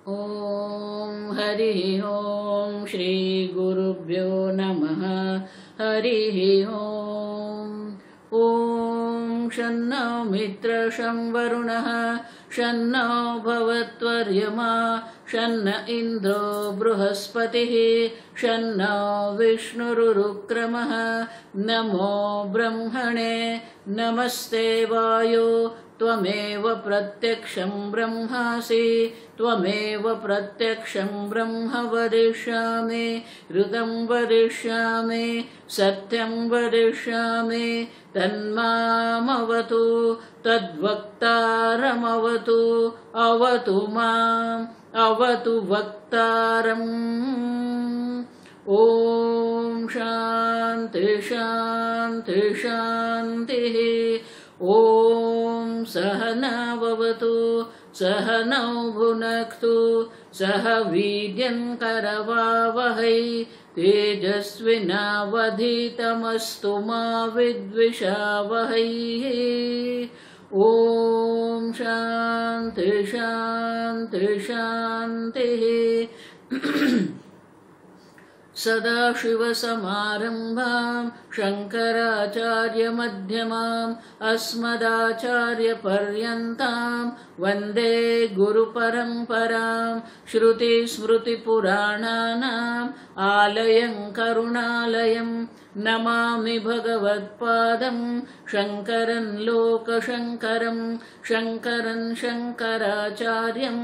ॐ हरिः ॐ श्री गुरुभ्यो नमः। हरिः ॐ शन्नो मित्रं शं वरुणः शन्नो भवत्वर्यमा शन्न इन्द्रो बृहस्पतिः शन्नो विष्णुरुक्रमः। नमो ब्रह्मणे नमस्ते वायो त्वमेव प्रत्यक्षं ब्रह्मासि त्वमेव प्रत्यक्षं ब्रह्म वदिष्यामि ऋतं वदिष्यामि सत्यं वदिष्यामि तन्मामवतु तद्वक्तारमवतु अवतु माम् अवतु वक्तारम्। ॐ शान्ति शान्ति शान्तिः। ॐ सहनाववतु सहनौ भुनक्तु सह वीर्यं करवावहै तेजस्विनावधीतमस्तु मा विद्विषावहै। ॐ शान्ति शान्ति शान्तिः। सदाशिवसमारम्भां शङ्कराचार्यमध्यमाम् अस्मदाचार्यपर्यन्तां वन्दे गुरुपरम्परां। श्रुतिस्मृतिपुराणानाम् आलयं करुणालयं नमामि भगवत्पादं शङ्करं लोकशङ्करं शङ्करं शङ्कराचार्यं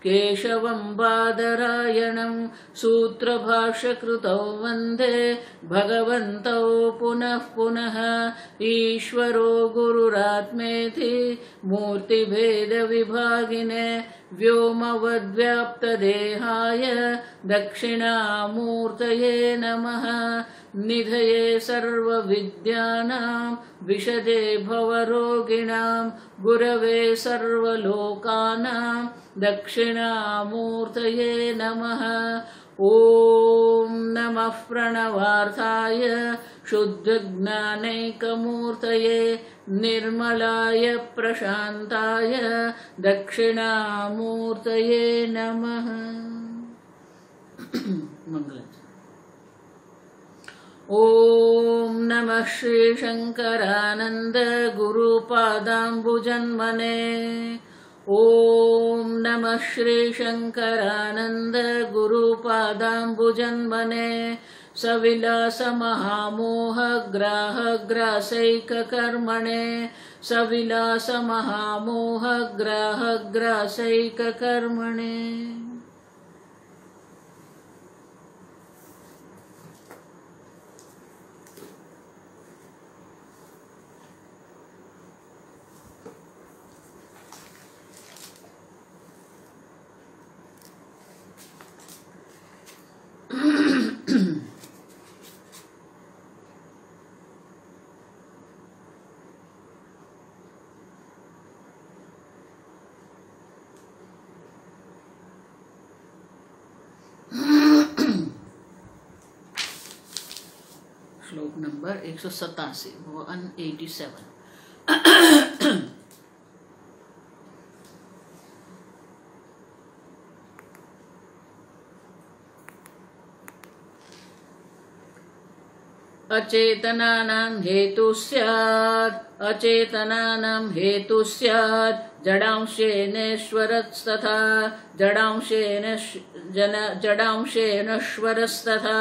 केशवं बादरायणं सूत्रभाष्यकृतौ वन्दे भगवन्तौ पुनः पुनः। ईश्वरो गुरुरात्मेति मूर्तिभेदविभागिने व्योमवद्व्याप्तदेहाय दक्षिणामूर्तये नमः। निधये सर्वविद्यानां विशदे भवरोगिणां गुरवे सर्वलोकानां दक्षिणामूर्तये नमः। ॐ नमः प्रणवार्थाय शुद्धज्ञानैकमूर्तये निर्मलाय प्रशान्ताय दक्षिणामूर्तये नमः। ॐ नमः श्रीशङ्करानन्द गुरुपादाम्बुजन्मने। ॐ नमः श्रीशङ्करानन्द गुरुपादाम्बुजन्मने। सविलासमहामोहग्राहग्रासैककर्मणे सविलासमहामोहग्राहग्रासैककर्मणे। श्लोक नंबर 187 187। अचेतनानां हेतु स्यात् अचेतनानां हेतु स्यात् जडांशेनेश्वरस्तथा जडांशेनेश्वरस्तथा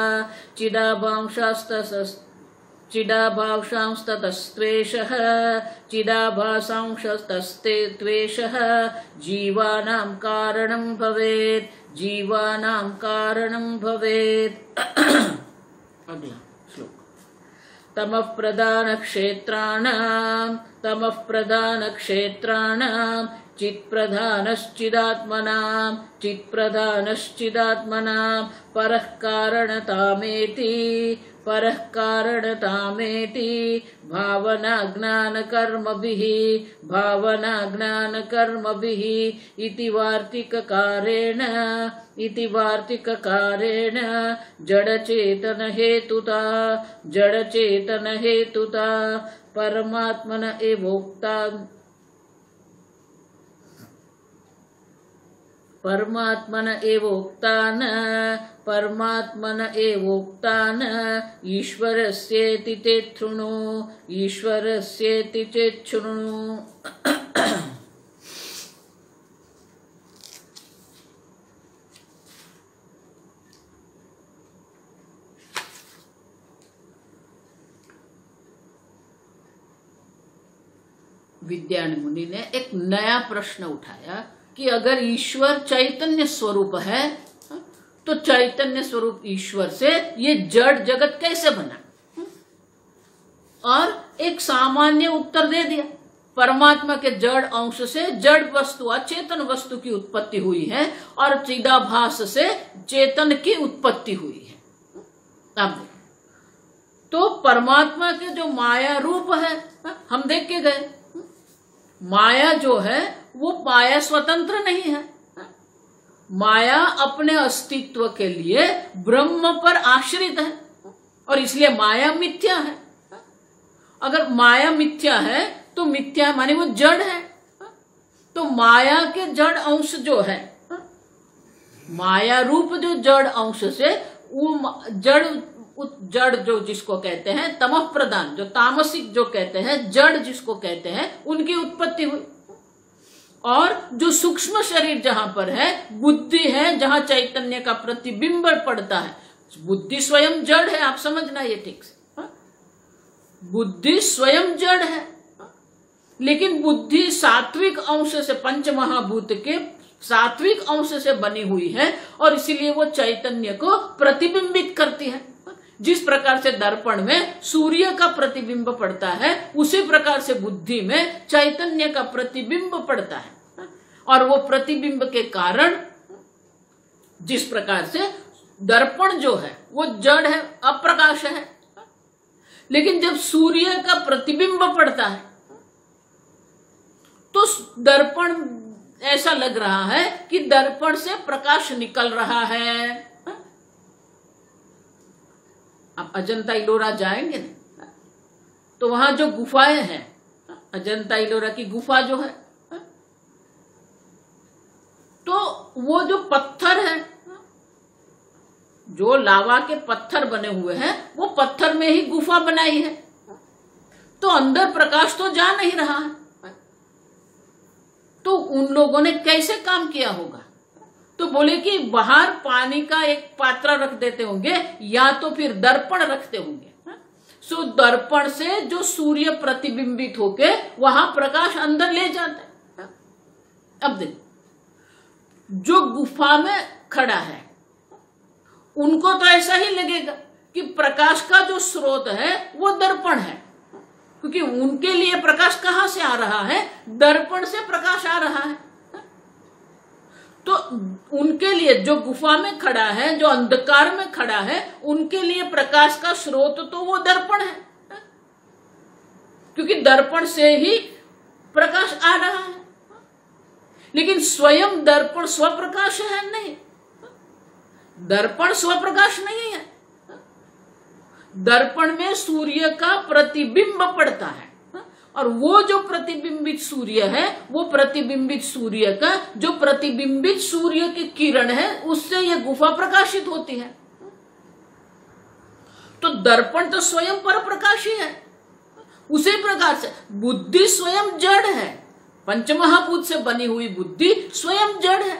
चिदाभासांस्ततस्त्वेषः चिदाभासांस्तस्ते त्वेषः जीवानां कारणं भवेत् जीवानां कारणं भवेत्। अगला श्लोक। तमः प्रधानक्षेत्राणां चित्प्रधानश्चिदात्मनां परः कारणतामेति भावनाज्ञानकर्मभिः इति वार्तिककारेण जडचेतनहेतुता परमात्मन एवोक्ता परमात्मन एवोक्तान परमात्मन एवोक्तान ईश्वरस्येति चेत् शृणु ईश्वरस्येति चेत् शृणु। विद्यायन मुनि ने एक नया प्रश्न उठाया कि अगर ईश्वर चैतन्य स्वरूप है तो चैतन्य स्वरूप ईश्वर से ये जड़ जगत कैसे बना? और एक सामान्य उत्तर दे दिया, परमात्मा के जड़ अंश से जड़ वस्तु अचेतन वस्तु की उत्पत्ति हुई है और चिदाभास से चेतन की उत्पत्ति हुई है। अब देखो, तो परमात्मा के जो माया रूप है हम देख के गए, माया जो है वो माया स्वतंत्र नहीं है, माया अपने अस्तित्व के लिए ब्रह्म पर आश्रित है और इसलिए माया मिथ्या है। अगर माया मिथ्या है तो मिथ्या माने वो जड़ है, तो माया के जड़ अंश जो है, माया रूप जो जड़ अंश से वो जड़ जो जिसको कहते हैं तमः प्रधान, जो तामसिक जो कहते हैं जड़ जिसको कहते हैं, उनकी उत्पत्ति हुई। और जो सूक्ष्म शरीर जहां पर है, बुद्धि है, जहां चैतन्य का प्रतिबिंब पड़ता है, बुद्धि स्वयं जड़ है, आप समझना ये ठीक से। बुद्धि स्वयं जड़ है, लेकिन बुद्धि सात्विक अंश से, पंच महाभूत के सात्विक अंश से बनी हुई है और इसीलिए वो चैतन्य को प्रतिबिंबित करती है। जिस प्रकार से दर्पण में सूर्य का प्रतिबिंब पड़ता है, उसी प्रकार से बुद्धि में चैतन्य का प्रतिबिंब पड़ता है और वो प्रतिबिंब के कारण जिस प्रकार से दर्पण जो है वो जड़ है, अप्रकाश है, लेकिन जब सूर्य का प्रतिबिंब पड़ता है तो दर्पण ऐसा लग रहा है कि दर्पण से प्रकाश निकल रहा है। अब अजंता इलोरा जाएंगे ना, तो वहां जो गुफाएं हैं, अजंता इलोरा की गुफा जो है, तो वो जो पत्थर है, जो लावा के पत्थर बने हुए हैं, वो पत्थर में ही गुफा बनाई है, तो अंदर प्रकाश तो जा नहीं रहा है। तो उन लोगों ने कैसे काम किया होगा? तो बोले कि बाहर पानी का एक पात्र रख देते होंगे या तो फिर दर्पण रखते होंगे। सो दर्पण से जो सूर्य प्रतिबिंबित होके वहां प्रकाश अंदर ले जाता है। अब देखो, जो गुफा में खड़ा है उनको तो ऐसा ही लगेगा कि प्रकाश का जो स्रोत है वो दर्पण है, क्योंकि उनके लिए प्रकाश कहां से आ रहा है? दर्पण से प्रकाश आ रहा है। तो उनके लिए जो गुफा में खड़ा है, जो अंधकार में खड़ा है, उनके लिए प्रकाश का स्रोत तो वो दर्पण है, क्योंकि दर्पण से ही प्रकाश आ रहा है। लेकिन स्वयं दर्पण स्वप्रकाश है नहीं, दर्पण स्वप्रकाश नहीं है। दर्पण में सूर्य का प्रतिबिंब पड़ता है और वो जो प्रतिबिंबित सूर्य है, वो प्रतिबिंबित सूर्य का जो प्रतिबिंबित सूर्य की किरण है, उससे ये गुफा प्रकाशित होती है। तो दर्पण तो स्वयं पर प्रकाशी है। उसी प्रकार से बुद्धि स्वयं जड़ है, पंचमहाभूत से बनी हुई बुद्धि स्वयं जड़ है,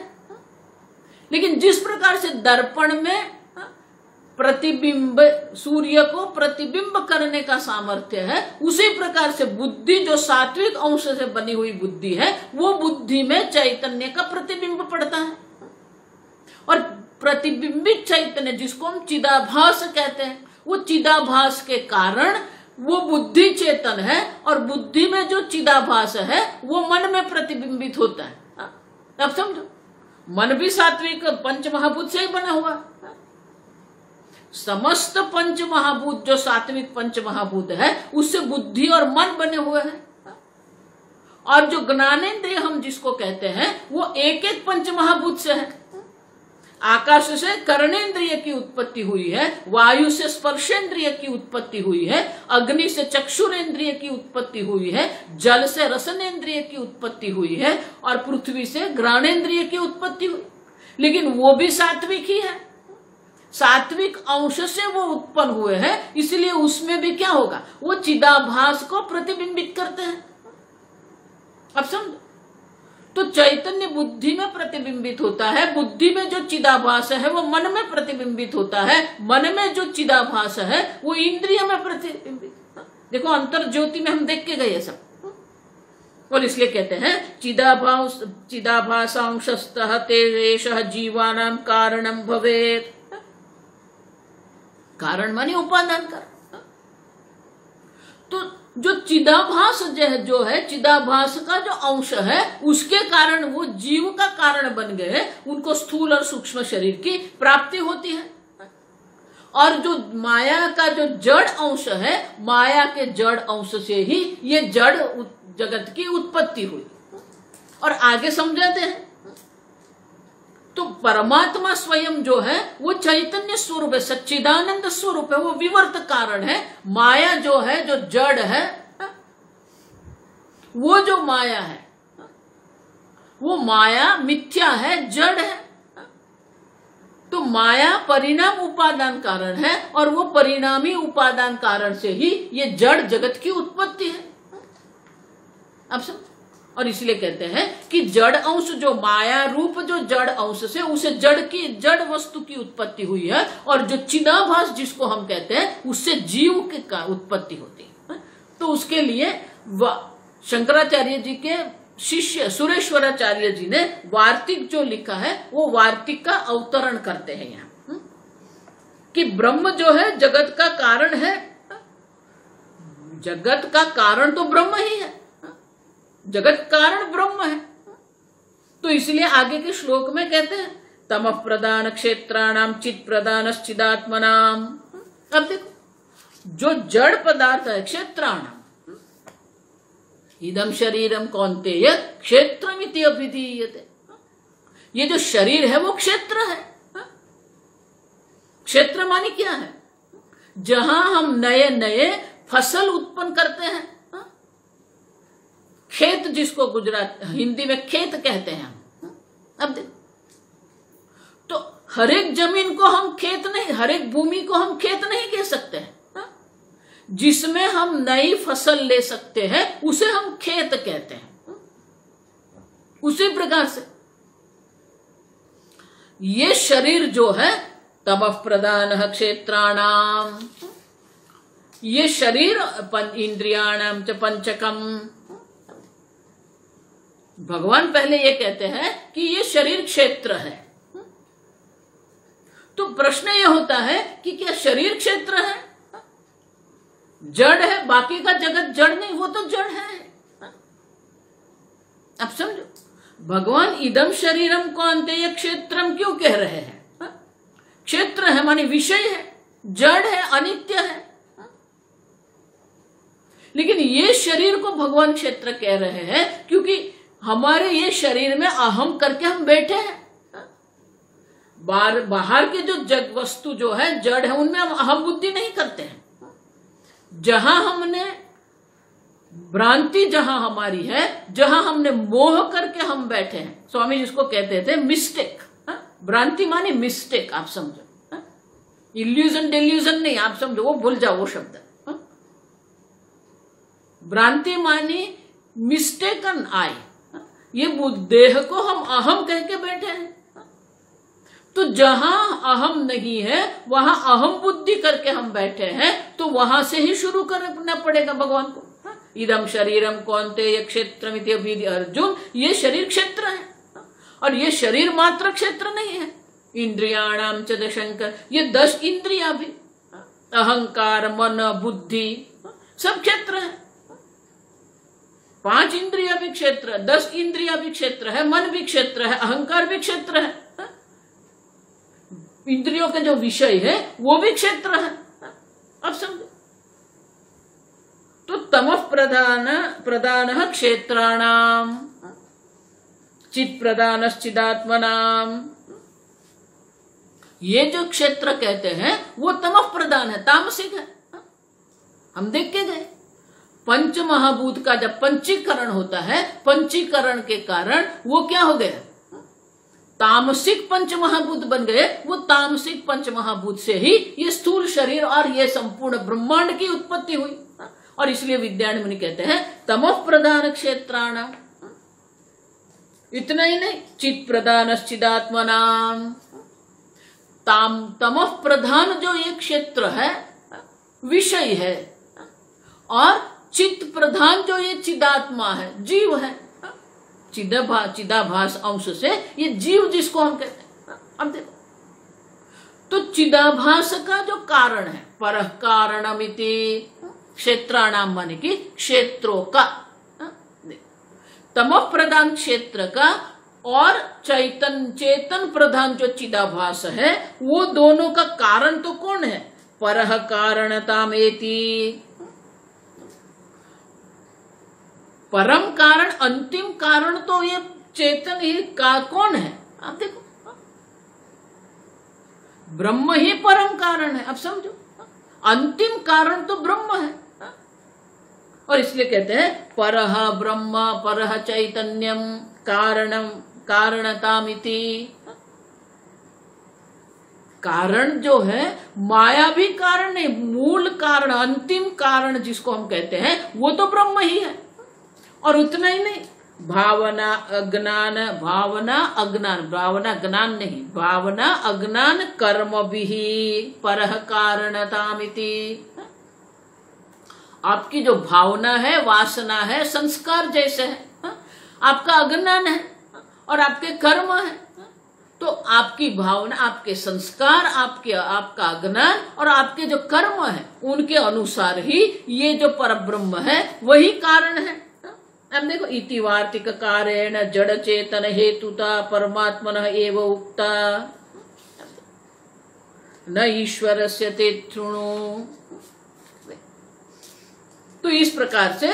लेकिन जिस प्रकार से दर्पण में प्रतिबिंब, सूर्य को प्रतिबिंब करने का सामर्थ्य है, उसी प्रकार से बुद्धि जो सात्विक अंश से बनी हुई बुद्धि है, वो बुद्धि में चैतन्य का प्रतिबिंब पड़ता है। और प्रतिबिंबित चैतन्य जिसको हम चिदाभास कहते हैं, वो चिदाभास के कारण वो बुद्धि चेतन है और बुद्धि में जो चिदाभास है वो मन में प्रतिबिंबित होता है। अब समझो, मन भी सात्विक पंच महाभूत से ही बना हुआ। समस्त पंच महाभूत जो सात्विक पंच महाभूत है, उससे बुद्धि और मन बने हुए हैं। और जो ज्ञानेंद्रिय हम जिसको कहते हैं, वो एक एक पंच महाभूत से है। आकाश से कर्णेंद्रिय की उत्पत्ति हुई है, वायु से स्पर्शेंद्रिय की उत्पत्ति हुई है, अग्नि से चक्षुरेंद्रिय की उत्पत्ति हुई है, जल से रसनेंद्रिय की उत्पत्ति हुई है और पृथ्वी से घ्राणेंद्रिय की उत्पत्ति हुई। लेकिन वो भी सात्विक ही है, सात्विक अंश से वो उत्पन्न हुए हैं, इसलिए उसमें भी क्या होगा, वो चिदाभास को प्रतिबिंबित करते हैं। अब समझो, तो चैतन्य बुद्धि में प्रतिबिंबित होता है, बुद्धि में जो चिदाभास है वो मन में प्रतिबिंबित होता है, मन में जो चिदाभास है वो इंद्रिय में प्रतिबिंबित। देखो अंतर ज्योति में हम देख के गए सब, और इसलिए कहते हैं चिदाभासांशस्तः तेषः जीवानां कारणं भवेत्। कारण माने उपादान कारण। तो जो चिदाभास जो है, चिदाभास का जो अंश है उसके कारण वो जीव का कारण बन गए, उनको स्थूल और सूक्ष्म शरीर की प्राप्ति होती है। और जो माया का जो जड़ अंश है, माया के जड़ अंश से ही ये जड़ जगत की उत्पत्ति हुई। और आगे समझाते हैं, तो परमात्मा स्वयं जो है वो चैतन्य स्वरूप है, सच्चिदानंद स्वरूप है, वो विवर्त कारण है। माया जो है, जो जड़ है, वो जो माया है वो माया मिथ्या है, जड़ है। तो माया परिणाम उपादान कारण है, और वो परिणामी उपादान कारण से ही ये जड़ जगत की उत्पत्ति है। अब सब, और इसलिए कहते हैं कि जड़ अंश जो माया रूप जो जड़ अंश से उसे जड़ वस्तु की उत्पत्ति हुई है, और जो चिदाभास जिसको हम कहते हैं उससे जीव की उत्पत्ति होती है। तो उसके लिए शंकराचार्य जी के शिष्य सुरेश्वराचार्य जी ने वार्तिक जो लिखा है वो वार्तिक का अवतरण करते हैं यहाँ, कि ब्रह्म जो है जगत का कारण है, जगत का कारण तो ब्रह्म ही है, जगत कारण ब्रह्म है। तो इसलिए आगे के श्लोक में कहते हैं तमः प्रदान क्षेत्राणाम चित् प्रदान चिदात्मनाम। अब देखो, जो जड़ पदार्थ है क्षेत्राणाम, इदम शरीरम कौन्तेय क्षेत्रमिति अभिधीयते। ये जो शरीर है वो क्षेत्र है। क्षेत्र माने क्या है, जहां हम नए नए फसल उत्पन्न करते हैं। खेत जिसको गुजरात हिंदी में खेत कहते हैं हम। अब देखो, तो हर एक जमीन को हम खेत नहीं, हर एक भूमि को हम खेत नहीं कह सकते हैं। जिसमें हम नई फसल ले सकते हैं उसे हम खेत कहते हैं। उसी प्रकार से ये शरीर जो है तमः प्रधान क्षेत्राणाम, ये शरीर इंद्रियाणाम च पंचकम। भगवान पहले ये कहते हैं कि ये शरीर क्षेत्र है। तो प्रश्न ये होता है कि क्या शरीर क्षेत्र है, जड़ है, बाकी का जगत जड़ नहीं, वो तो जड़ है। अब समझो, भगवान इदम शरीरम कौन्तेय क्षेत्रम क्यों कह रहे हैं। क्षेत्र है माने विषय है, जड़ है, अनित्य है। लेकिन ये शरीर को भगवान क्षेत्र कह रहे हैं क्योंकि हमारे ये शरीर में अहम करके हम बैठे हैं। बाहर के जो जग वस्तु जो है जड़ है, उनमें हम अहम बुद्धि नहीं करते हैं। जहां हमने भ्रांति, जहां हमारी है, जहां हमने मोह करके हम बैठे हैं, स्वामी जिसको कहते थे मिस्टेक। भ्रांति माने मिस्टेक, आप समझो, इल्यूजन डिल्यूजन नहीं, आप समझो, वो भूल जाओ वो शब्द। भ्रांति मानी मिस्टेकन आई, ये देह को हम अहम कह के बैठे हैं। तो जहां अहम नहीं है वहां अहम बुद्धि करके हम बैठे हैं, तो वहां से ही शुरू करना पड़ेगा भगवान को। इदम शरीरम कौन्तेय क्षेत्रमिति अभिधि। अर्जुन, ये शरीर क्षेत्र है, और ये शरीर मात्र क्षेत्र नहीं है। इंद्रियाणाम च दशंकर, ये 10 इंद्रिया भी, अहंकार, मन, बुद्धि, सब क्षेत्र है। 5 इंद्रिया भी क्षेत्र, 10 इंद्रिया भी क्षेत्र है, मन भी क्षेत्र है, अहंकार भी क्षेत्र है, इंद्रियों के जो विषय है वो भी क्षेत्र है। अब समझो, तो तमः प्रधान क्षेत्राणाम चित् प्रधान चिदात्मनाम। ये जो क्षेत्र कहते हैं वो तमः प्रधान है, तामसिक है। हम देख के गए, पंच महाभूत का जब पंचीकरण होता है, पंचीकरण के कारण वो क्या हो गया, तामसिक पंचमहाभूत बन गए, वो तामसिक पंचमहाभूत से ही ये स्थूल शरीर और ये संपूर्ण ब्रह्मांड की उत्पत्ति हुई। और इसलिए विद्यारण्य मुनि कहते हैं तमः प्रधान क्षेत्राण। इतना ही नहीं, चित प्रधान चिदात्मनाम। तमः प्रधान जो ये क्षेत्र है, विषय है, और चित्त प्रधान जो ये चिदात्मा है, जीव है, चिदाभास अंश से ये जीव जिसको हम कहते हैं। अब देखो, तो चिदाभास का जो कारण है, परः कारणमिति क्षेत्राणाम माने कि क्षेत्रों का, तमः प्रधान क्षेत्र का और चेतन प्रधान जो चिदाभास है, वो दोनों का कारण तो कौन है? परः कारणतामेति। परम कारण, अंतिम कारण तो ये चेतन ही का कौन है? आप देखो, ब्रह्म ही परम कारण है। अब समझो, अंतिम कारण तो ब्रह्म है। और इसलिए कहते हैं परः ब्रह्म परः चैतन्यम कारणम कारणतामिति। कारण जो है माया भी कारण नहीं, मूल कारण, अंतिम कारण जिसको हम कहते हैं वो तो ब्रह्म ही है। और उतना ही नहीं, भावना अज्ञान, भावना अज्ञान कर्म भी परः कारणतामिति। आपकी जो भावना है, वासना है, संस्कार जैसे है, आपका अज्ञान है और आपके कर्म है। तो आपकी भावना, आपके संस्कार, आपका अज्ञान और आपके जो कर्म है, उनके अनुसार ही ये जो परब्रह्म है वही कारण है। अब देखो, इति वार्तिक कारेण जड़ चेतन हेतुता परमात्मनः एव उक्ता न ईश्वरस्य ते शृणु। तो इस प्रकार से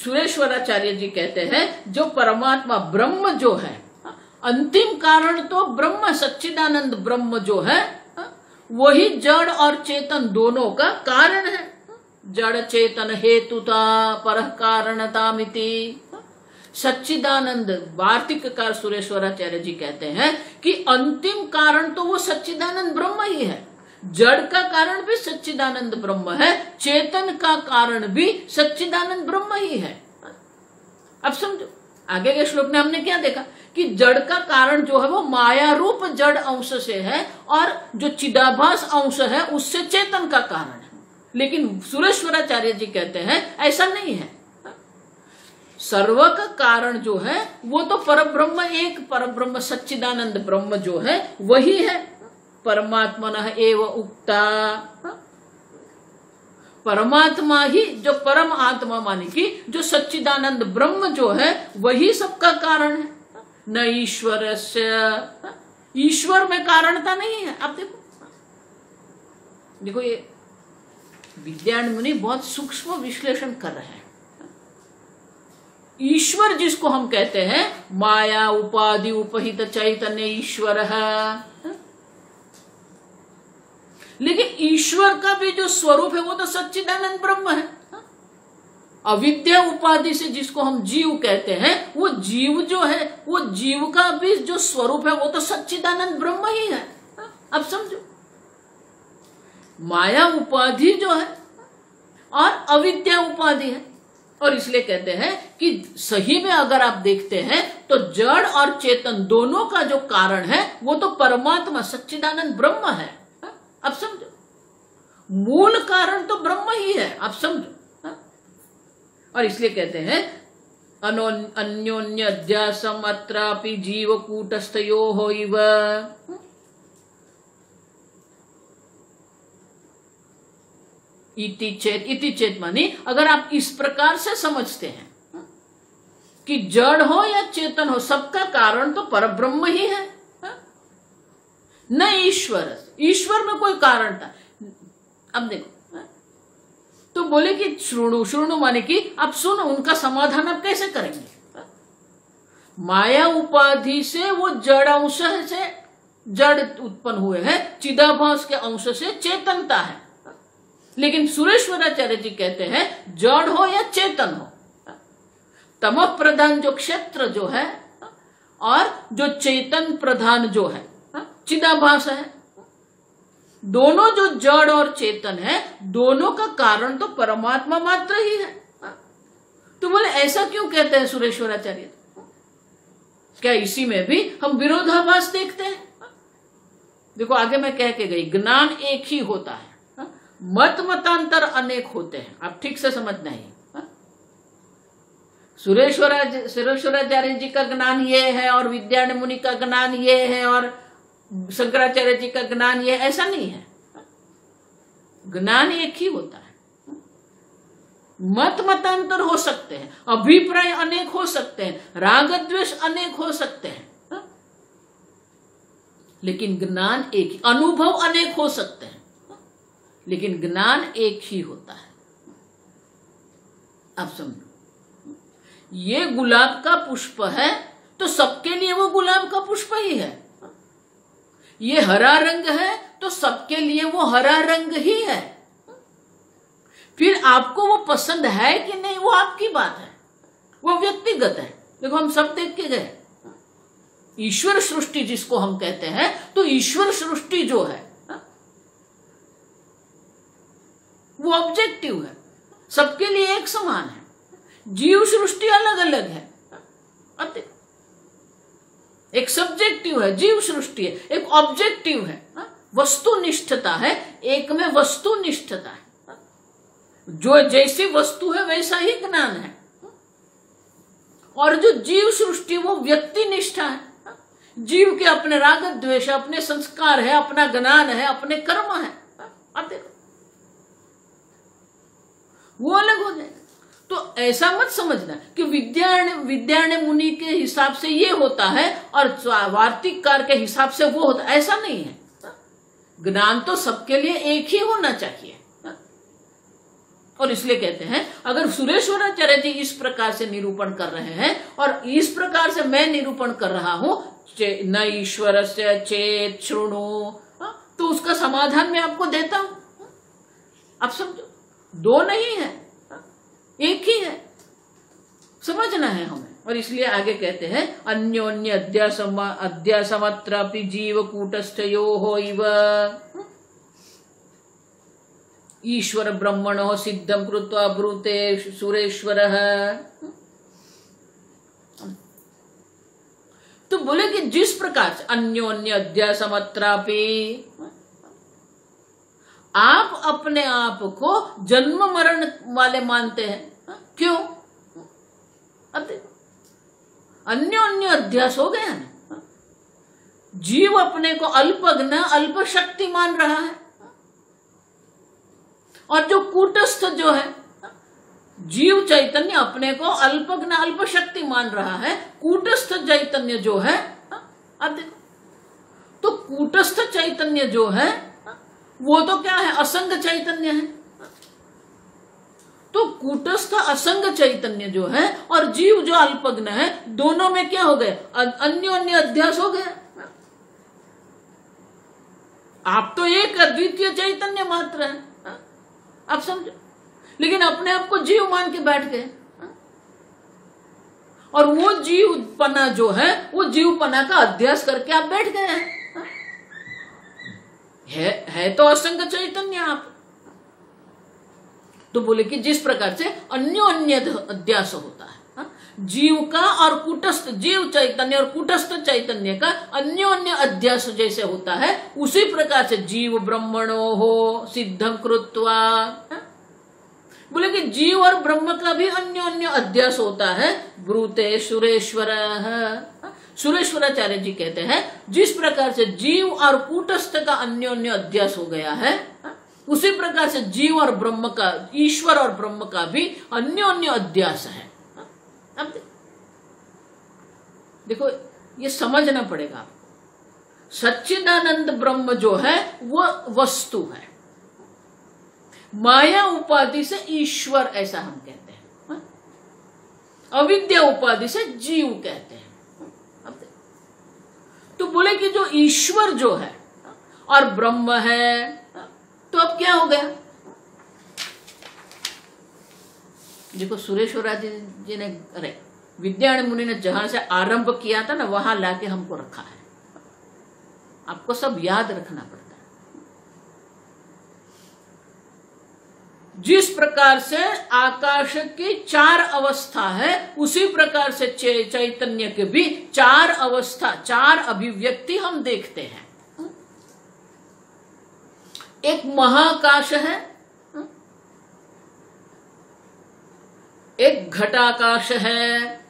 सुरेश्वराचार्य जी कहते हैं जो परमात्मा ब्रह्म जो है, अंतिम कारण तो ब्रह्म, सच्चिदानंद ब्रह्म जो है, वही जड़ और चेतन दोनों का कारण है। जड़ चेतन हेतुता परः कारणतामिति। सच्चिदानंद वार्तिककार सुरेश्वराचार्य जी कहते हैं कि अंतिम कारण तो वो सच्चिदानंद ब्रह्म ही है। जड़ का कारण भी सच्चिदानंद ब्रह्म है, चेतन का कारण भी सच्चिदानंद ब्रह्म ही है। अब समझो, आगे के श्लोक में हमने क्या देखा कि जड़ का कारण जो है वो माया रूप जड़ अंश से है, और जो चिदाभास अंश है उससे चेतन का कारण है। लेकिन सुरेश्वराचार्य जी कहते हैं ऐसा नहीं है। सर्व का कारण जो है वो तो परब्रह्म, एक परब्रह्म सच्चिदानंद ब्रह्म जो है वही है। परमात्मनः एव उक्ता। परमात्मा ही, जो परम आत्मा माने कि जो सच्चिदानंद ब्रह्म जो है वही सबका कारण है। न ईश्वरस्य, ईश्वर में कारणता नहीं है। अब देखो ये विद्यारण्य मुनि बहुत सूक्ष्म विश्लेषण कर रहे हैं। ईश्वर जिसको हम कहते हैं माया उपाधि उपहित चैतन्य ईश्वर है, लेकिन ईश्वर का भी जो स्वरूप है वो तो सच्चिदानंद ब्रह्म है। अविद्या उपाधि से जिसको हम जीव कहते हैं, वो जीव जो है, वो जीव का भी जो स्वरूप है वो तो सच्चिदानंद ब्रह्म ही है। अब समझो, माया उपाधि जो है और अविद्या उपाधि है। और इसलिए कहते हैं कि सही में अगर आप देखते हैं तो जड़ और चेतन दोनों का जो कारण है वो तो परमात्मा सच्चिदानंद ब्रह्म है। अब समझो, मूल कारण तो ब्रह्म ही है। अब समझो, और इसलिए कहते हैं अन्योन्य अध्यासम अत्रापि जीव कूटस्थयोः इव। इति चेत मानी अगर आप इस प्रकार से समझते हैं कि जड़ हो या चेतन हो, सबका कारण तो परब्रह्म ही है, न ईश्वर। ईश्वर में कोई कारण था। अब देखो, तो बोले कि श्रुणु, श्रुणु माने कि अब सुनो, उनका समाधान आप कैसे करेंगे? माया उपाधि से वो जड़ अंश से जड़ उत्पन्न हुए हैं, चिदाभास के अंश से चेतनता है। लेकिन सुरेश्वराचार्य जी कहते हैं जड़ हो या चेतन हो, तमः प्रधान जो क्षेत्र जो है और जो चेतन प्रधान जो है चिदाभास है, दोनों जो जड़ और चेतन है, दोनों का कारण तो परमात्मा मात्र ही है। तो बोले ऐसा क्यों कहते हैं सुरेश्वराचार्य? क्या इसी में भी हम विरोधाभास देखते हैं? देखो आगे मैं कह के गई, ज्ञान एक ही होता है, मत मतांतर अनेक होते हैं। आप ठीक से समझना ही। सुरेश्वराचार्य जी का ज्ञान ये है और विद्यारण्य मुनि का ज्ञान ये है और शंकराचार्य जी का ज्ञान ये, ऐसा नहीं है। ज्ञान एक ही होता है। मत मतांतर हो सकते हैं, अभिप्राय अनेक हो सकते हैं, राग द्वेष अनेक हो सकते हैं, लेकिन ज्ञान एक ही। अनुभव अनेक हो सकते हैं, लेकिन ज्ञान एक ही होता है। आप समझो, ये गुलाब का पुष्प है तो सबके लिए वो गुलाब का पुष्प ही है। ये हरा रंग है तो सबके लिए वो हरा रंग ही है। फिर आपको वो पसंद है कि नहीं, वो आपकी बात है, वो व्यक्तिगत है। देखो हम सब देख के गए, ईश्वर सृष्टि जिसको हम कहते हैं, तो ईश्वर सृष्टि जो है वो ऑब्जेक्टिव है, सबके लिए एक समान है। जीव सृष्टि अलग अलग है, एक सब्जेक्टिव है, जीव सृष्टि है, एक ऑब्जेक्टिव है, वस्तुनिष्ठता है, एक में वस्तुनिष्ठता है। जो जैसी वस्तु है वैसा ही ज्ञान है। और जो जीव सृष्टि वो व्यक्ति निष्ठा है, जीव के अपने राग द्वेष, अपने संस्कार है, अपना ज्ञान है, अपने कर्म है। अब देखो वो अलग हो जाएगा। तो ऐसा मत समझना कि विद्यारण्य मुनि के हिसाब से ये होता है और वार्तिककार के हिसाब से वो होता है, ऐसा नहीं है। ज्ञान तो सबके लिए एक ही होना चाहिए। और इसलिए कहते हैं, अगर सुरेश्वराचार्य जी इस प्रकार से निरूपण कर रहे हैं और इस प्रकार से मैं निरूपण कर रहा हूं, न ईश्वर से चेत शृणु, तो उसका समाधान मैं आपको देता हूं। आप समझो, दो नहीं है, एक ही है, समझना है हमें। और इसलिए आगे कहते हैं, अन्योन्य अध्यासमत्रापि जीव कूटस्थयोः इव ईश्वर ब्रह्मणो सिद्धं कृत्वा ब्रूते सुरेश्वरः। तो बोले कि जिस प्रकार से अन्योन्य अध्यासमत्रापि, आप अपने आप को जन्म मरण वाले मानते हैं, क्यों? अब अन्योन्य अध्यास हो गया ना। जीव अपने को अल्पज्ञ अल्प शक्ति मान रहा है, और जो कूटस्थ जो है जीव चैतन्य अपने को अल्पज्ञ अल्प शक्ति मान रहा है। कूटस्थ चैतन्य जो है, अब देखो, तो कूटस्थ चैतन्य जो है वो तो क्या है? असंग चैतन्य है। तो कूटस्थ असंग चैतन्य जो है और जीव जो अल्पज्ञ है, दोनों में क्या हो गए? अन्योन्य अध्यास हो गया। आप तो एक अद्वितीय चैतन्य मात्र है, आप समझो, लेकिन अपने आप को जीव मान के बैठ गए। और वो जीवपना जो है, वो जीवपना का अध्यास करके आप बैठ गए हैं। है तो असंग चैतन्य आप। तो बोले कि जिस प्रकार से अन्योन्य अध्यास होता है जीव का और कूटस्थ, जीव चैतन्य और कूटस्थ चैतन्य का अन्योन्य अध्यास जैसे होता है, उसी प्रकार से जीव ब्रह्मणो हो सिद्धं कृत्वा, बोले कि जीव और ब्रह्म का भी अन्योन्य अध्यास होता है। ब्रूते सुरेश्वर, सुरेश्वराचार्य जी कहते हैं, जिस प्रकार से जीव और कूटस्थ का अन्योन्य अध्यास हो गया है, उसी प्रकार से जीव और ब्रह्म का, ईश्वर और ब्रह्म का भी अन्योन्य अध्यास है। अब देखो, ये समझना पड़ेगा आपको। सच्चिदानंद ब्रह्म जो है वो वस्तु है, माया उपाधि से ईश्वर ऐसा हम कहते हैं, अविद्या उपाधि से जीव कहते हैं। तो बोले कि जो ईश्वर जो है और ब्रह्म है, तो अब क्या हो गया? देखो सुरेश्वराचार्य जी ने, अरे विद्यारण्य मुनि ने जहां से आरंभ किया था ना, वहां लाके हमको रखा है। आपको सब याद रखना पड़ता है। जिस प्रकार से आकाश की 4 अवस्था है, उसी प्रकार से चैतन्य के भी 4 अवस्था, 4 अभिव्यक्ति हम देखते हैं। एक महाकाश है, एक घटाकाश है।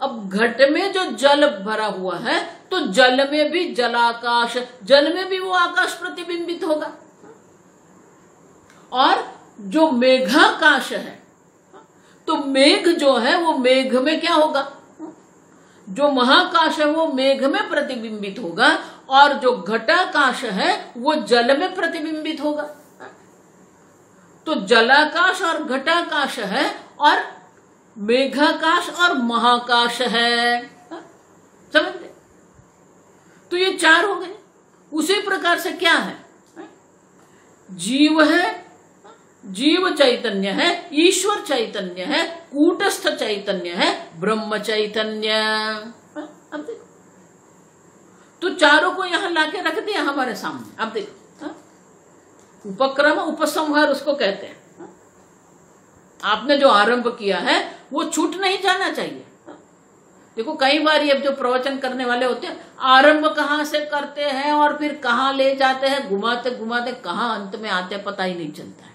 अब घट में जो जल भरा हुआ है, तो जल में भी जलाकाश, जल में भी वो आकाश प्रतिबिंबित होगा। और जो मेघाकाश है, तो मेघ जो है वो मेघ में क्या होगा, जो महाकाश है वो मेघ में प्रतिबिंबित होगा, और जो घटाकाश है वो जल में प्रतिबिंबित होगा। तो जलाकाश और घटाकाश है, और मेघाकाश और महाकाश है। समझ गए? तो ये 4 हो गए। उसी प्रकार से क्या है, जीव है, जीव चैतन्य है, ईश्वर चैतन्य है, कूटस्थ चैतन्य है, ब्रह्म चैतन्य। अब देखो, तो चारों को यहां लाके रख दिया हमारे सामने। अब देखो, उपक्रम उपसंहार उसको कहते हैं। आपने जो आरंभ किया है वो छूट नहीं जाना चाहिए। देखो, कई बार ये जो प्रवचन करने वाले होते हैं, आरंभ कहां से करते हैं और फिर कहां ले जाते हैं, घुमाते घुमाते कहां अंत में आते पता ही नहीं चलता है।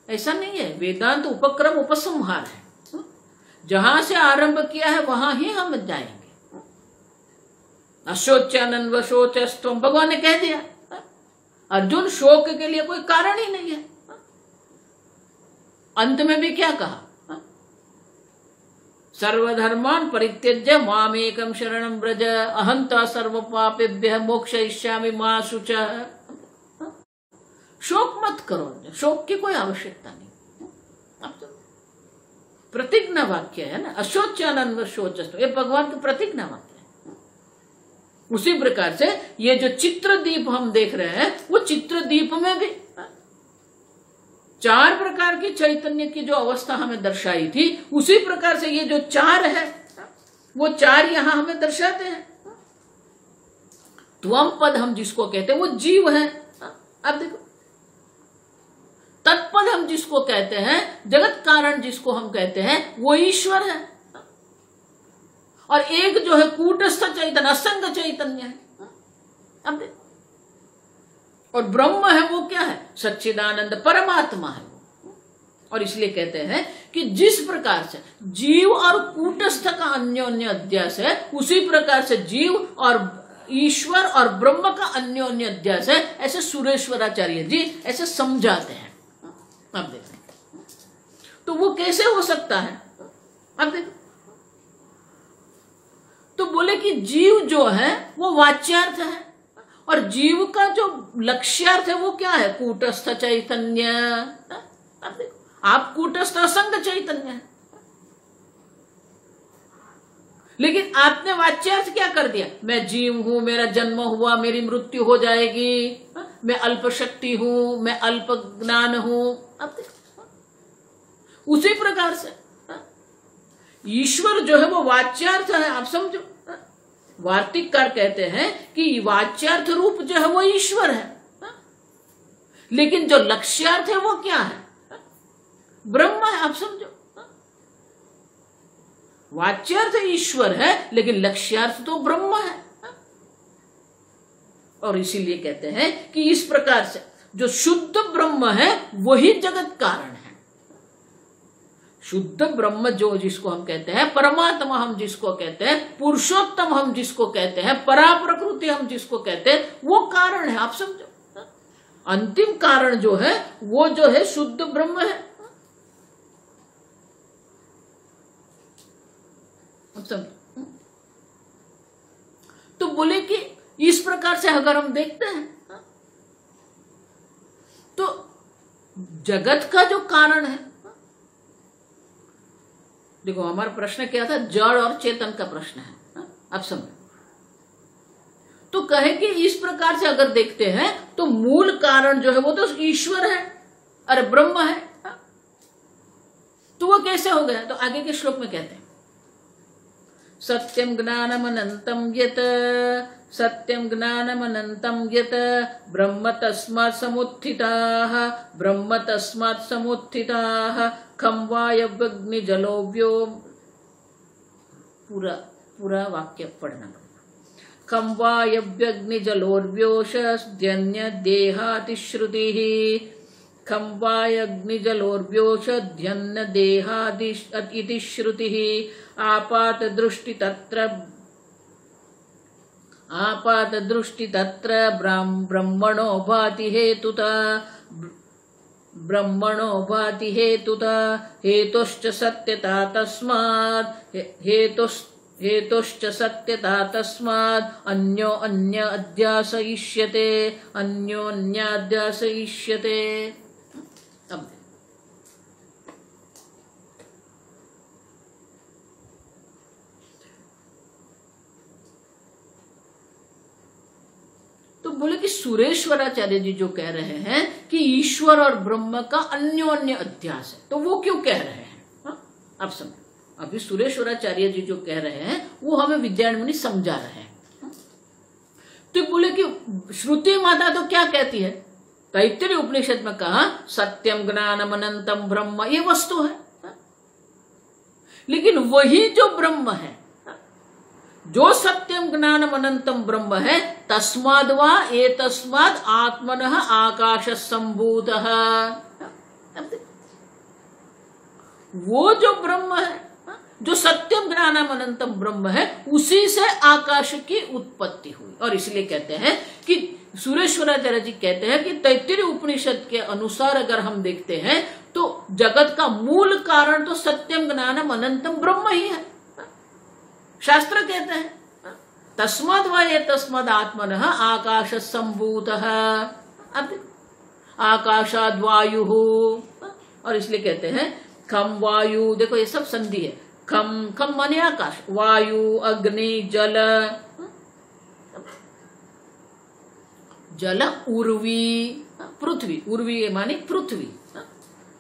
ऐसा नहीं है, वेदांत उपक्रम उपसंहार है। जहां से आरंभ किया है वहां ही हम जाएंगे। अशोच्यानन्द वशोचस्तम, भगवान ने कह दिया। अर्जुन, शोक के लिए कोई कारण ही नहीं है। अंत में भी क्या कहा, सर्वधर्मान परित्यज्य मामेकं शरणं व्रज अहंता सर्व पापेभ्यः मोक्षयिष्यामि मा शुचः। शोक मत करो, शोक की कोई आवश्यकता नहीं। अब तो प्रतिज्ञा वाक्य है ना, अशोच्यानन्द शोचस्तु, ये भगवान का प्रतिज्ञा वाक्य है। उसी प्रकार से ये जो चित्रदीप हम देख रहे हैं, वो चित्रदीप में भी 4 प्रकार की चैतन्य की जो अवस्था हमें दर्शाई थी, उसी प्रकार से ये जो 4 है, वो 4 यहां हमें दर्शाते हैं। त्वम पद हम जिसको कहते हैं वो जीव है। अब देखो, तत्पद हम जिसको कहते हैं, जगत कारण जिसको हम कहते हैं, वो ईश्वर है। और एक जो है कूटस्थ चैतन्य, असंग चैतन्य है। अब देखो, और ब्रह्म है वो क्या है, सच्चिदानंद परमात्मा है। और इसलिए कहते हैं कि जिस प्रकार से जीव और कूटस्थ का अन्योन्य अध्यास है, उसी प्रकार से जीव और ईश्वर और ब्रह्म का अन्योन्य अध्यास है। ऐसे सुरेश्वराचार्य जी ऐसे समझाते हैं। अब देखो, तो वो कैसे हो सकता है। अब देखो, तो बोले कि जीव जो है वो वाच्यार्थ है, और जीव का जो लक्ष्यार्थ है वो क्या है, कूटस्थ चैतन्य। अब देखो, आप कूटस्थ असंग चैतन्य है, लेकिन आपने वाच्यार्थ क्या कर दिया, मैं जीव हूं, मेरा जन्म हुआ, मेरी मृत्यु हो जाएगी, मैं अल्प शक्ति हूं, मैं अल्प ज्ञान हूं। अब देखो, उसी प्रकार से ईश्वर जो है वो वाच्यार्थ है। आप समझो, वार्तिककार कहते हैं कि वाच्यार्थ रूप जो है वो ईश्वर है, लेकिन जो लक्ष्यार्थ है वो क्या है, ब्रह्म है। आप समझो, वाच्यार्थ ईश्वर है, लेकिन लक्ष्यार्थ तो ब्रह्म है। और इसीलिए कहते हैं कि इस प्रकार से जो शुद्ध ब्रह्म है वही जगत कारण है। शुद्ध ब्रह्म जो जिसको हम कहते हैं, परमात्मा हम जिसको कहते हैं, पुरुषोत्तम हम जिसको कहते हैं, परा प्रकृति हम जिसको कहते हैं, वो कारण है। आप समझो, अंतिम कारण जो है वो जो है शुद्ध ब्रह्म है। आप समझो, तो बोले कि इस प्रकार से अगर हम देखते हैं तो जगत का जो कारण है, देखो हमारा प्रश्न क्या था, जड़ और चेतन का प्रश्न है। अब समझो, तो कहे कि इस प्रकार से अगर देखते हैं तो मूल कारण जो है वो तो ईश्वर है, अरे ब्रह्म है। तो वो कैसे हो गया? तो आगे के श्लोक में कहते हैं सत्यम ज्ञानमनंतम यत, सत्यम ज्ञानमनंतम यत ब्रह्म तस्मात् समुत्थिताः, ब्रह्म तस्मात् समुत्थिताः खं वायव्यग्निजलोव्यो। पूरा वाक्य पढ़ना। खं वायव्यग्निजलोर्व्योषध्यन्य देहातिश्रुतिः, खं वायग्निजलोर्व्योषध्यन्न देहादि श्रुतिः। आपात दृष्टि तत्र ब्रह्मणो भाति हेतुता, ब्रह्मणो भाति हेतुता हेतुश्च सत्यता तस्मात्, हेतुश्च सत्यता तस्मात् अन्यो अन्य अध्यासयिष्यते, अन्योन्याध्यासयिष्यते। अब तो बोले कि सुरेश्वराचार्य जी जो कह रहे हैं कि ईश्वर और ब्रह्म का अन्योन्य अध्यास है, तो वो क्यों कह रहे हैं? अब समझो, अभी सुरेश्वराचार्य जी जो कह रहे हैं वो हमें विद्यारण्य समझा रहे हैं। तो बोले कि श्रुति माता तो क्या कहती है? तैत्तिरीय उपनिषद में कहा सत्यम ज्ञानम अनंतम ब्रह्म, ये वस्तु है। लेकिन वही जो ब्रह्म है, जो सत्यम ज्ञानम अनंतम ब्रह्म है, तस्माद् वा एतस्माद् आत्मनः आकाश संभूतः, वो जो ब्रह्म है, जो सत्यम ज्ञानम अनंतम ब्रह्म है, उसी से आकाश की उत्पत्ति हुई। और इसलिए कहते हैं कि सुरेश्वराचार्य जी कहते हैं कि तैत्तिरीय उपनिषद के अनुसार अगर हम देखते हैं तो जगत का मूल कारण तो सत्यम ज्ञानम अनंतम ब्रह्म ही है। शास्त्र कहते हैं तस्माद् वा एतस्माद् आत्मनः आकाश संभूतः, आकाशाद् वायुः। और इसलिए कहते हैं खम वायु, देखो ये सब संधि है। खम खम माने आकाश, वायु अग्नि जल, जल उर्वी पृथ्वी, उर्वी माने पृथ्वी,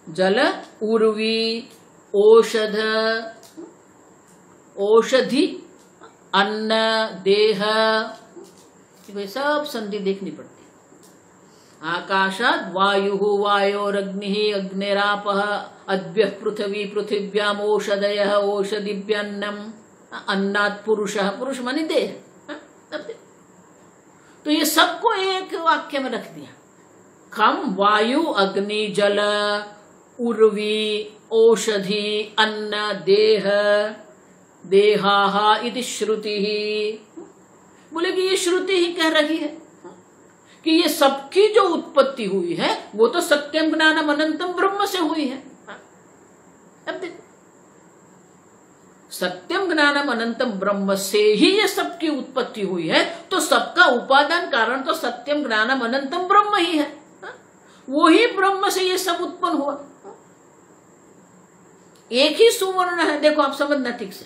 जल उर्वी औषध, औषधि अन्न देह, भाई सब संधि देखनी पड़ती है। आकाशात् वायुः वायोरग्निः अग्निरापः अद्भ्यः पृथ्वी पृथिव्याम् औषधयः औषधिभ्यन्नम् अन्नात् पुरुषः, पुरुष माने देह। तो ये सबको एक वाक्य में रख दिया। खम वायु अग्नि जल उर्वी औषधि अन्न देह देहाः इति श्रुतिः। बोले कि ये श्रुति ही कह रही है कि ये सबकी जो उत्पत्ति हुई है वो तो सत्यम ज्ञानम अनंतम ब्रह्म से हुई है। अब देखो, सत्यम ज्ञानम अनंतम ब्रह्म से ही ये सबकी उत्पत्ति हुई है, तो सबका उपादान कारण तो सत्यम ज्ञानम अनंतम ब्रह्म ही है। वो ही ब्रह्म से ये सब उत्पन्न हुआ। एक ही सुवर्ण है, देखो आप समझना ठीक से,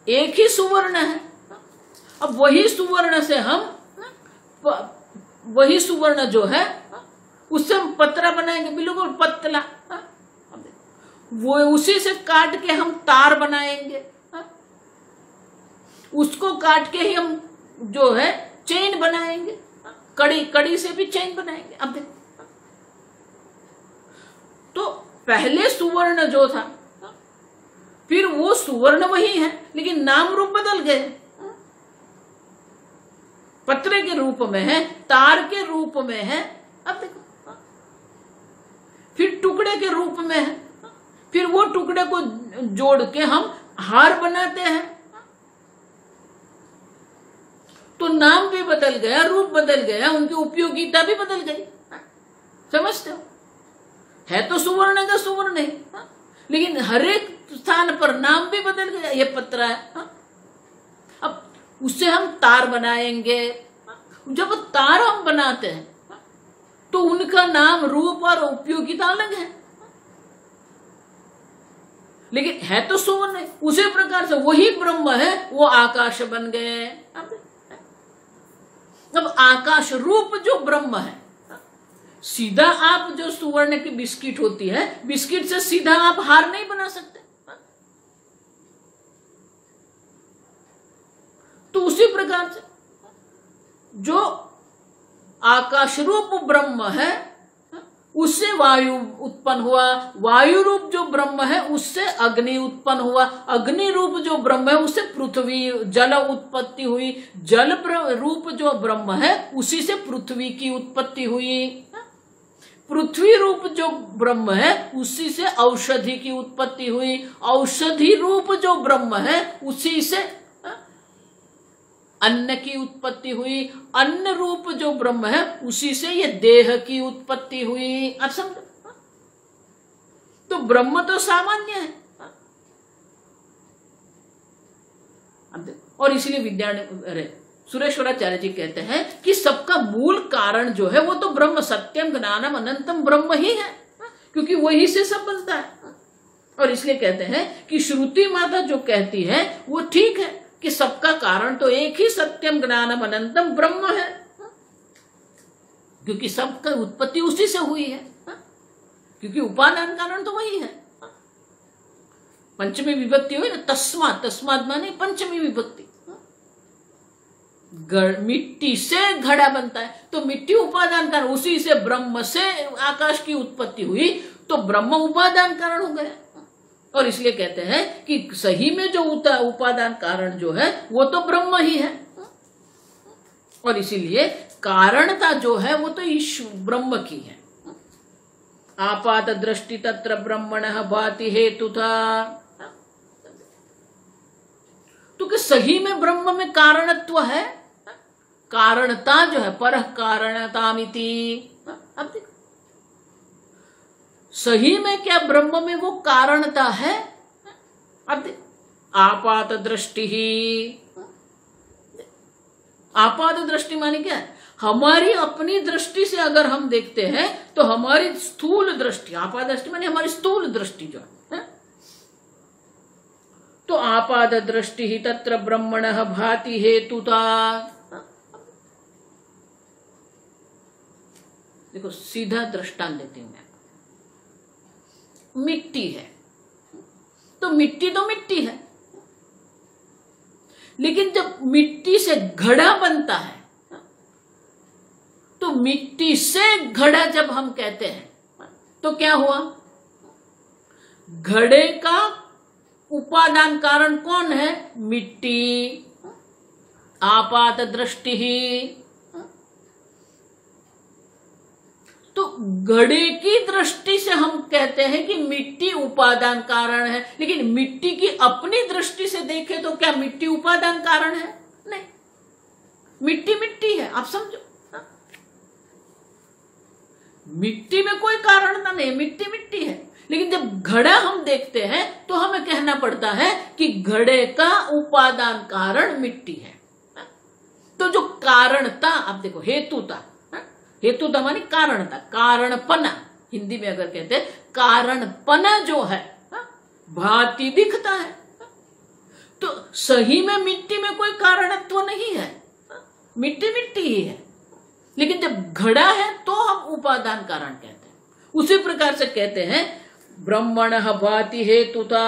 एक ही सुवर्ण है। अब वही सुवर्ण से हम, वही सुवर्ण जो है उससे हम पतरा बनाएंगे, बिल्कुल पतला। वो उसी से काट के हम तार बनाएंगे, उसको काट के ही हम जो है चेन बनाएंगे, कड़ी, कड़ी से भी चेन बनाएंगे। अब देखो, तो पहले सुवर्ण जो था, फिर वो सुवर्ण वही है लेकिन नाम रूप बदल गए। पत्रे के रूप में है, तार के रूप में है, अब देखो, फिर टुकड़े के रूप में है, फिर वो टुकड़े को जोड़ के हम हार बनाते हैं। तो नाम भी बदल गया, रूप बदल गया, उनकी उपयोगिता भी बदल गई। समझते हो? है तो सुवर्ण का सुवर्ण है, लेकिन हर एक स्थान पर नाम भी बदल गया। ये पत्रा है, अब उससे हम तार बनाएंगे। जब तार हम बनाते हैं तो उनका नाम, रूप और उपयोगिता अलग है, लेकिन है तो सुवर्ण। उसी प्रकार से वही ब्रह्म है, वो आकाश बन गए। अब आकाश रूप जो ब्रह्म है, सीधा आप जो सुवर्ण की बिस्किट होती है, बिस्किट से सीधा आप हार नहीं बना सकते। तो उसी प्रकार से जो आकाश रूप ब्रह्म है उससे वायु उत्पन्न हुआ, वायु रूप जो ब्रह्म है उससे अग्नि उत्पन्न हुआ, अग्नि रूप जो ब्रह्म है उससे पृथ्वी जल उत्पत्ति हुई, जल रूप जो ब्रह्म है उसी से पृथ्वी की उत्पत्ति हुई, पृथ्वी रूप जो ब्रह्म है उसी से औषधि की उत्पत्ति हुई, औषधि रूप जो ब्रह्म है उसी से अन्न की उत्पत्ति हुई, अन्न रूप जो ब्रह्म है उसी से ये देह की उत्पत्ति हुई। अब समझो, तो ब्रह्म तो सामान्य है। अब देखो, और इसलिए सुरेश्वराचार्य जी कहते हैं कि सबका मूल कारण जो है वो तो ब्रह्म, सत्यम ज्ञानम अनंतम ब्रह्म ही है, क्योंकि वही से सब बनता है। और इसलिए कहते हैं कि श्रुति माता जो कहती है वो ठीक है कि सबका कारण तो एक ही सत्यम ज्ञानम अनंतम ब्रह्म है, क्योंकि सबका उत्पत्ति उसी से हुई है, क्योंकि उपादान कारण तो वही है। पंचमी विभक्ति हुई ना, तस्मात्, तस्मात् माने पंचमी विभक्ति। मिट्टी से घड़ा बनता है तो मिट्टी उपादान कारण, उसी से ब्रह्म से आकाश की उत्पत्ति हुई तो ब्रह्म उपादान कारण हो गया। और इसलिए कहते हैं कि सही में जो उपादान कारण जो है वो तो ब्रह्म ही है। और इसीलिए कारणता जो है वो तो ईश्वर ब्रह्म की है। आपात दृष्टि तत्र ब्रह्मणः भाति हेतुथा, तो कि सही में ब्रह्म में कारणत्व है, कारणता जो है पर कारणतामिति। अब देखो सही में क्या ब्रह्म में वो कारणता है। अब आपात दृष्टि ही, आपात दृष्टि माने क्या है, हमारी अपनी दृष्टि से अगर हम देखते हैं तो हमारी स्थूल दृष्टि, आपात दृष्टि माने हमारी स्थूल दृष्टि जो है, तो आपात दृष्टि ही तत्र ब्रह्मणः भाति हेतुता। देखो सीधा दृष्टांत देती हूं मैं, मिट्टी है तो मिट्टी है, लेकिन जब मिट्टी से घड़ा बनता है तो मिट्टी से घड़ा जब हम कहते हैं तो क्या हुआ, घड़े का उपादान कारण कौन है, मिट्टी। आपात दृष्टि ही, तो घड़े की दृष्टि से हम कहते हैं कि मिट्टी उपादान कारण है, लेकिन मिट्टी की अपनी दृष्टि से देखें तो क्या मिट्टी उपादान कारण है, नहीं, मिट्टी है। आप समझो, मिट्टी में कोई कारणता नहीं, मिट्टी है। लेकिन जब घड़ा हम देखते हैं तो हमें कहना पड़ता है कि घड़े का उपादान कारण मिट्टी है। तो जो कारणता, आप देखो हेतुता, हेतुता मानी कारणता, कारणपना, हिंदी में अगर कहते हैं कारणपना जो है भांति दिखता है। तो सही में मिट्टी में कोई कारणत्व नहीं है, मिट्टी ही है, लेकिन जब घड़ा है तो हम उपादान कारण कहते हैं। उसी प्रकार से कहते हैं ब्रह्मणः भाति हेतुता,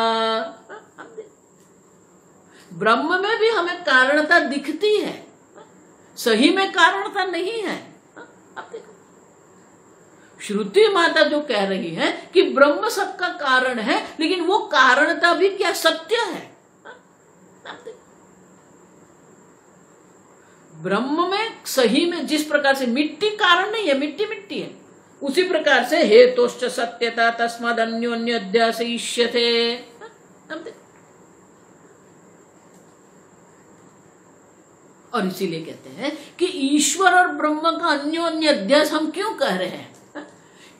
ब्रह्म में भी हमें कारणता दिखती है, सही में कारणता नहीं है। अब देखो श्रुति माता जो कह रही है कि ब्रह्म सबका कारण है, लेकिन वो कारणता भी क्या सत्य है। ब्रह्म में सही में जिस प्रकार से मिट्टी कारण नहीं है, मिट्टी है, उसी प्रकार से हेतुश्च सत्यता तस्माद् अन्योन्य अध्यासयिष्यते। और इसीलिए कहते हैं कि ईश्वर और ब्रह्म का अन्योन्य अध्यास हम क्यों कह रहे हैं,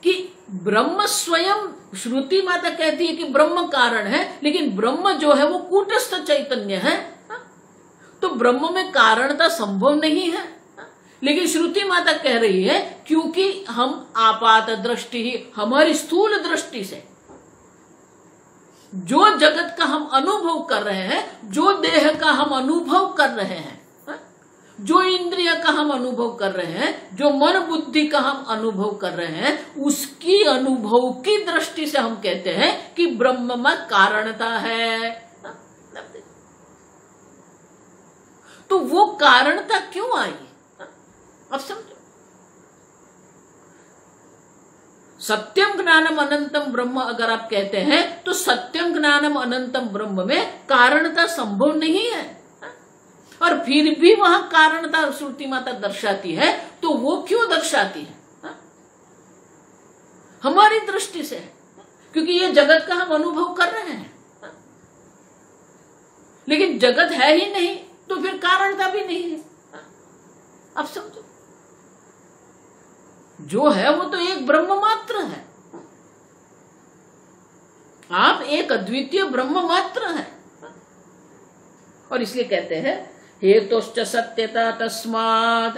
कि ब्रह्म स्वयं, श्रुति माता कहती है कि ब्रह्म कारण है, लेकिन ब्रह्म जो है वो कूटस्थ चैतन्य है, तो ब्रह्म में कारणता संभव नहीं है। लेकिन श्रुति माता कह रही है क्योंकि हम आपात दृष्टि ही, हमारी स्थूल दृष्टि से जो जगत का हम अनुभव कर रहे हैं, जो देह का हम अनुभव कर रहे हैं, जो इंद्रिय का हम अनुभव कर रहे हैं, जो मन बुद्धि का हम अनुभव कर रहे हैं, उसकी अनुभव की दृष्टि से हम कहते हैं कि ब्रह्म में कारणता है। तो वो कारणता क्यों आई? अब समझो, सत्यम ज्ञानम अनंतम ब्रह्म अगर आप कहते हैं तो सत्यम ज्ञानम अनंतम ब्रह्म में कारणता संभव नहीं है, और फिर भी वहां कारणता श्रुति माता दर्शाती है। तो वो क्यों दर्शाती है? हमारी दृष्टि से, क्योंकि ये जगत का हम अनुभव कर रहे हैं, लेकिन जगत है ही नहीं तो फिर कारणता भी नहीं है। अब समझो, जो है वो तो एक ब्रह्म मात्र है, आप एक अद्वितीय ब्रह्म मात्र है। और इसलिए कहते हैं हेतुश्च सत्यता तस्मात्।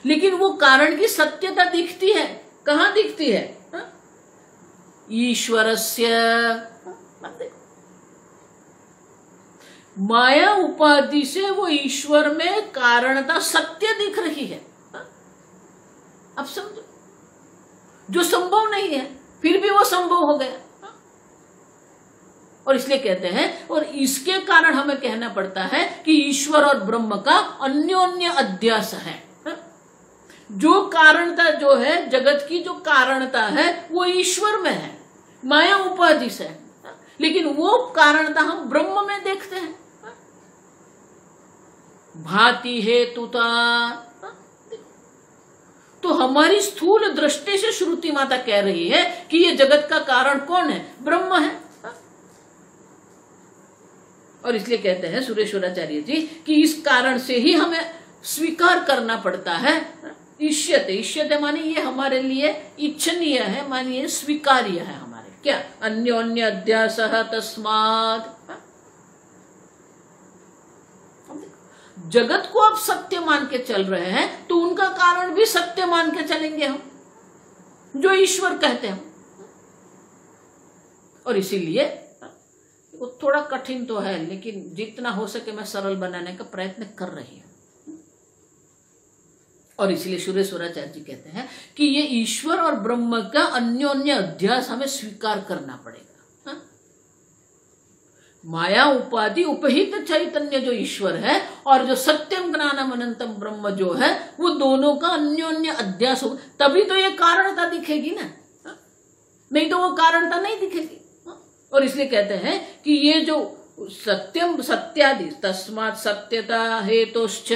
लेकिन वो कारण की सत्यता दिखती है, कहां दिखती है? ईश्वरस्य, माया उपाधि से वो ईश्वर में कारणता सत्य दिख रही है। अब समझो, जो संभव नहीं है फिर भी वो संभव हो गया। और इसलिए कहते हैं, और इसके कारण हमें कहना पड़ता है कि ईश्वर और ब्रह्म का अन्योन्य अध्यास है। जो कारणता जो है, जगत की जो कारणता है वो ईश्वर में है, माया उपाधि से, लेकिन वो कारणता हम ब्रह्म में देखते हैं। भाति हेतुता, तो हमारी स्थूल दृष्टि से श्रुति माता कह रही है कि ये जगत का कारण कौन है? ब्रह्म है। और इसलिए कहते हैं सुरेश्वराचार्य जी कि इस कारण से ही हमें स्वीकार करना पड़ता है। इष्यते, इष्यते माने ये हमारे लिए इच्छनीय है, मानिए स्वीकार्य है हमारे, क्या? अन्योन्य अध्यास तस्मात्। जगत को आप सत्य मान के चल रहे हैं तो उनका कारण भी सत्य मान के चलेंगे हम, जो ईश्वर कहते हैं। और इसीलिए वो थोड़ा कठिन तो है, लेकिन जितना हो सके मैं सरल बनाने का प्रयत्न कर रही हूं। और इसलिए सुरेश्वराचार्य जी कहते हैं कि ये ईश्वर और ब्रह्म का अन्योन्य अध्यास हमें स्वीकार करना पड़ेगा। माया उपाधि उपहित चैतन्य जो ईश्वर है और जो सत्यम ज्ञानम अनंतम ब्रह्म जो है, वो दोनों का अन्योन्य अध्यास हो, तभी तो ये कारणता दिखेगी ना, नहीं तो वो कारणता नहीं दिखेगी। और इसलिए कहते हैं कि ये जो सत्यम सत्यादि तस्मात् सत्यता हेतुश्च,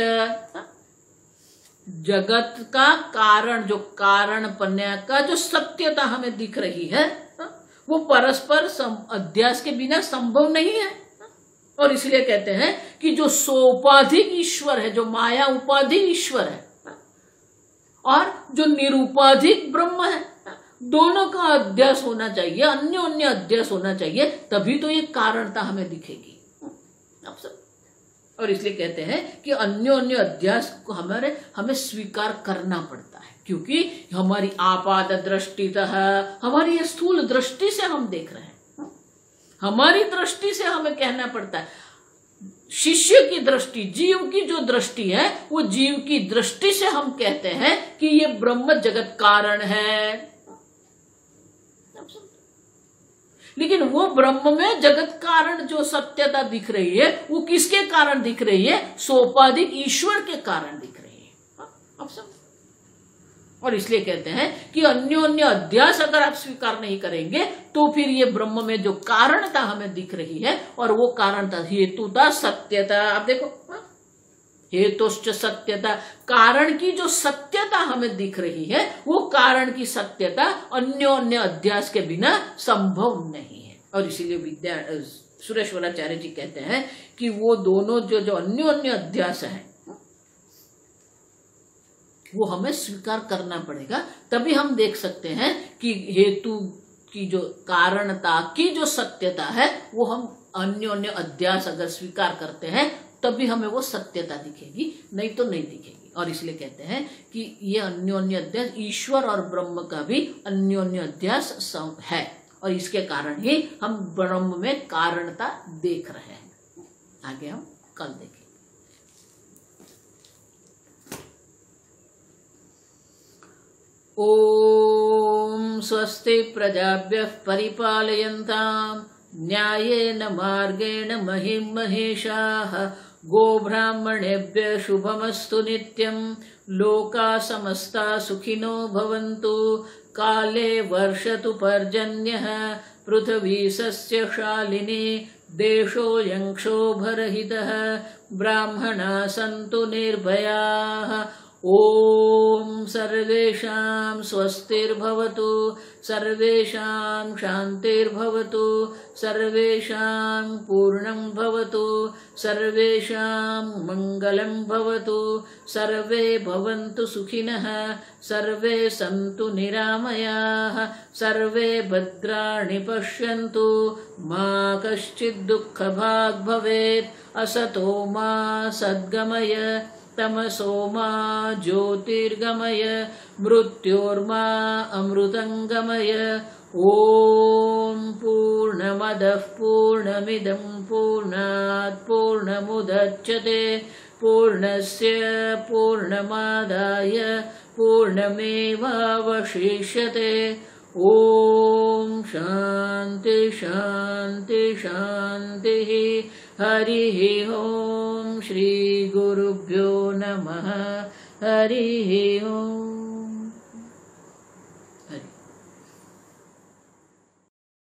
जगत का कारण, जो कारण पन्या का जो सत्यता हमें दिख रही है, वो परस्पर अध्यास के बिना संभव नहीं है। और इसलिए कहते हैं कि जो सोपाधिक ईश्वर है, जो माया उपाधिक ईश्वर है, और जो निरुपाधिक ब्रह्म है, दोनों का अध्यास होना चाहिए, अन्योन्य अध्यास होना चाहिए, तभी तो ये कारणता हमें दिखेगी। अब सब, और इसलिए कहते हैं कि अन्योन्य अध्यास को हमें स्वीकार करना पड़ता है, क्योंकि हमारी आपात दृष्टितः, हमारी स्थूल दृष्टि से हम देख रहे हैं, हमारी दृष्टि से हमें कहना पड़ता है। शिष्य की दृष्टि, जीव की जो दृष्टि है, वो जीव की दृष्टि से हम कहते हैं कि ये ब्रह्म जगत कारण है। लेकिन वो ब्रह्म में जगत कारण जो सत्यता दिख रही है, वो किसके कारण दिख रही है? सोपाधिक ईश्वर के कारण दिख रही है। अब सब, और इसलिए कहते हैं कि अन्योन्य अध्यास अगर आप स्वीकार नहीं करेंगे तो फिर ये ब्रह्म में जो कारणता हमें दिख रही है, और वो कारणता हेतुता सत्यता, आप देखो हेतुश्च सत्यता, कारण की जो सत्यता हमें दिख रही है, वो कारण की सत्यता अन्योन्य अध्यास के बिना संभव नहीं है। और इसीलिए सुरेश्वराचार्य जी कहते हैं कि वो दोनों जो अन्योन्य अध्यास है, वो हमें स्वीकार करना पड़ेगा, तभी हम देख सकते हैं कि हेतु की जो कारणता की जो सत्यता है, वो हम अन्योन्य अध्यास अगर स्वीकार करते हैं तभी हमें वो सत्यता दिखेगी, नहीं तो नहीं दिखेगी। और इसलिए कहते हैं कि ये अन्योन्य अध्यास ईश्वर और ब्रह्म का भी अन्योन्य अध्यास है, और इसके कारण ही हम ब्रह्म में कारणता देख रहे हैं। आगे हम कल देखेंगे। ओम स्वस्ति प्रजाभ्यः परिपालयन्ताम् न्यायेन मार्गेण महिं महेशाः। गोब्राह्मणेभ्यः शुभमस्तु नित्यं। लोकाः समस्ताः सुखिनो भवन्तु। काले वर्षतु पर्जन्यः। पृथिवी सस्यशालिनी। देशोऽयं क्षोभरहितः। ब्राह्मणाः सन्तु निर्भयाः। ओम सर्वेषां स्वस्तिर्भवतु। सर्वेषां शान्तिर्भवतु। सर्वेषां पूर्णं भवतु। सर्वेषां मङ्गलं भवतु। सर्वे भवन्तु सुखिनः। सर्वे सन्तु निरामयाः। सर्वे भद्राणि पश्यन्तु। मा कश्चित् दुःखभाग् भवेत्। असतो मा सद्गमय। तमसो मा ज्योतिर्गमय। मृत्योर्मा अमृतंगमय। ओम पूर्णमदः पूर्णमिदं पूर्णात् पूर्णमुदच्यते। पूर्णस्य पूर्णमादाय पूर्णमेवावशिष्यते। ओम शांति शांति शांतिः। हरिः ओम। श्री गुरुभ्यो नमः। हरिः ओम।